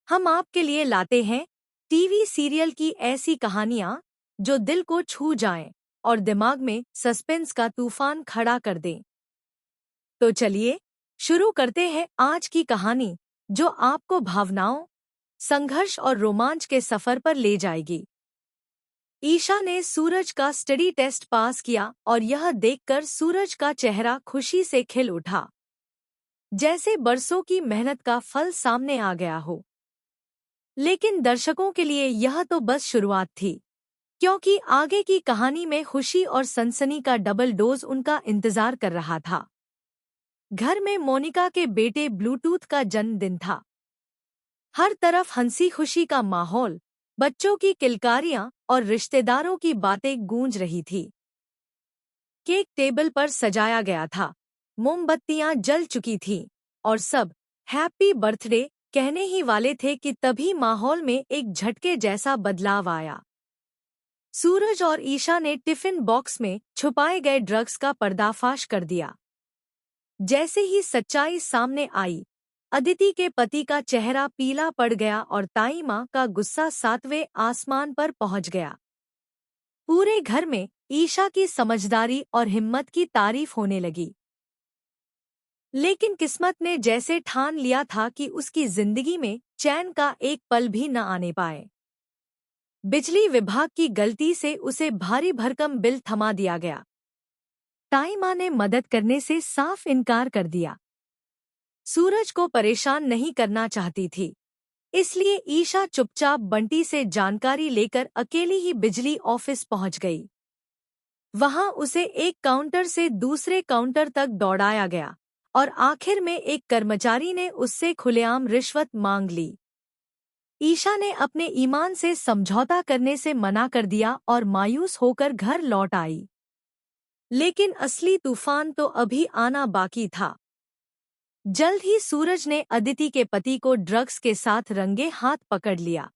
हम आपके लिए लाते हैं टीवी सीरियल की ऐसी कहानियां जो दिल को छू जाएं और दिमाग में सस्पेंस का तूफान खड़ा कर दें। तो चलिए शुरू करते हैं आज की कहानी, जो आपको भावनाओं, संघर्ष और रोमांच के सफर पर ले जाएगी। ईशा ने सूरज का स्टडी टेस्ट पास किया और यह देखकर सूरज का चेहरा खुशी से खिल उठा, जैसे बरसों की मेहनत का फल सामने आ गया हो। लेकिन दर्शकों के लिए यह तो बस शुरुआत थी, क्योंकि आगे की कहानी में खुशी और सनसनी का डबल डोज उनका इंतजार कर रहा था। घर में मोनिका के बेटे ब्लूटूथ का जन्मदिन था। हर तरफ हंसी खुशी का माहौल, बच्चों की किलकारियां और रिश्तेदारों की बातें गूंज रही थी। केक टेबल पर सजाया गया था, मोमबत्तियां जल चुकी थीं और सब हैप्पी बर्थडे कहने ही वाले थे कि तभी माहौल में एक झटके जैसा बदलाव आया। सूरज और ईशा ने टिफिन बॉक्स में छुपाए गए ड्रग्स का पर्दाफाश कर दिया। जैसे ही सच्चाई सामने आई, अदिति के पति का चेहरा पीला पड़ गया और ताई माँ का गुस्सा 7वें आसमान पर पहुंच गया। पूरे घर में ईशा की समझदारी और हिम्मत की तारीफ होने लगी। लेकिन किस्मत ने जैसे ठान लिया था कि उसकी जिंदगी में चैन का एक पल भी न आने पाए। बिजली विभाग की गलती से उसे भारी भरकम बिल थमा दिया गया। ताई माँ ने मदद करने से साफ इनकार कर दिया। सूरज को परेशान नहीं करना चाहती थी, इसलिए ईशा चुपचाप बंटी से जानकारी लेकर अकेली ही बिजली ऑफिस पहुंच गई। वहां उसे एक काउंटर से दूसरे काउंटर तक दौड़ाया गया और आखिर में एक कर्मचारी ने उससे खुलेआम रिश्वत मांग ली। ईशा ने अपने ईमान से समझौता करने से मना कर दिया और मायूस होकर घर लौट आई। लेकिन असली तूफान तो अभी आना बाकी था। जल्द ही सूरज ने अदिति के पति को ड्रग्स के साथ रंगे हाथ पकड़ लिया।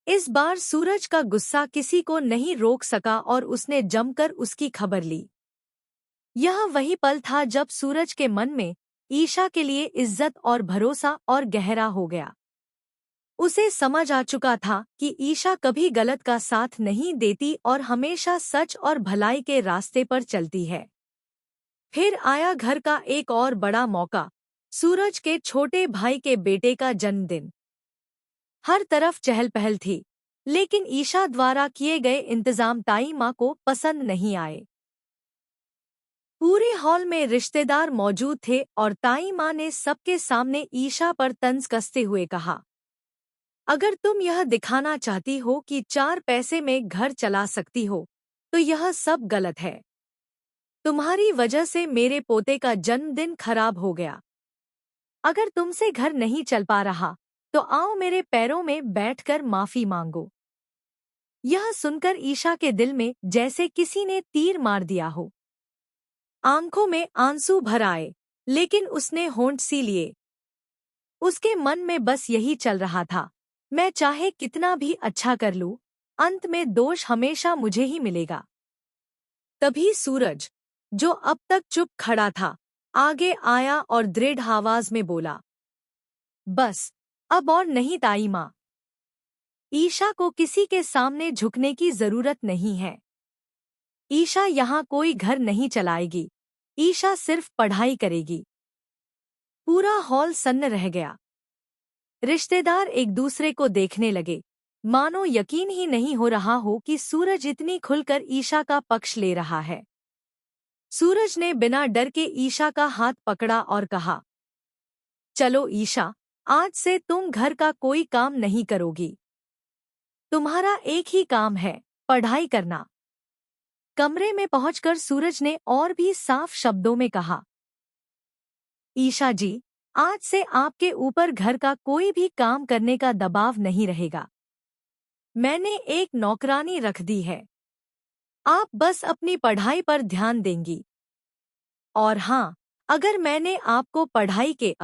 इस बार सूरज का गुस्सा किसी को नहीं रोक सका और उसने जमकर उसकी खबर ली। यह वही पल था जब सूरज के मन में ईशा के लिए इज्जत और भरोसा और गहरा हो गया। उसे समझ आ चुका था कि ईशा कभी गलत का साथ नहीं देती और हमेशा सच और भलाई के रास्ते पर चलती है। फिर आया घर का एक और बड़ा मौका, सूरज के छोटे भाई के बेटे का जन्मदिन। हर तरफ चहल पहल थी, लेकिन ईशा द्वारा किए गए इंतजाम ताई माँ को पसंद नहीं आए। पूरे हॉल में रिश्तेदार मौजूद थे और ताई माँ ने सबके सामने ईशा पर तंज कसते हुए कहा, अगर तुम यह दिखाना चाहती हो कि 4 पैसे में घर चला सकती हो, तो यह सब गलत है। तुम्हारी वजह से मेरे पोते का जन्मदिन खराब हो गया। अगर तुमसे घर नहीं चल पा रहा, तो आओ मेरे पैरों में बैठकर माफी मांगो। यह सुनकर ईशा के दिल में जैसे किसी ने तीर मार दिया हो। आंखों में आंसू भर आए, लेकिन उसने होंठ सी लिए। उसके मन में बस यही चल रहा था, मैं चाहे कितना भी अच्छा कर लूं, अंत में दोष हमेशा मुझे ही मिलेगा। तभी सूरज, जो अब तक चुप खड़ा था, आगे आया और दृढ़ आवाज में बोला, बस अब और नहीं ताई माँ। ईशा को किसी के सामने झुकने की जरूरत नहीं है। ईशा यहाँ कोई घर नहीं चलाएगी, ईशा सिर्फ पढ़ाई करेगी। पूरा हॉल सन्न रह गया। रिश्तेदार एक दूसरे को देखने लगे, मानो यकीन ही नहीं हो रहा हो कि सूरज इतनी खुलकर ईशा का पक्ष ले रहा है। सूरज ने बिना डर के ईशा का हाथ पकड़ा और कहा, चलो ईशा, आज से तुम घर का कोई काम नहीं करोगी। तुम्हारा एक ही काम है, पढ़ाई करना। कमरे में पहुंचकर सूरज ने और भी साफ शब्दों में कहा, ईशा जी, आज से आपके ऊपर घर का कोई भी काम करने का दबाव नहीं रहेगा। मैंने एक नौकरानी रख दी है। आप बस अपनी पढ़ाई पर ध्यान देंगी। और हाँ, अगर मैंने आपको पढ़ाई के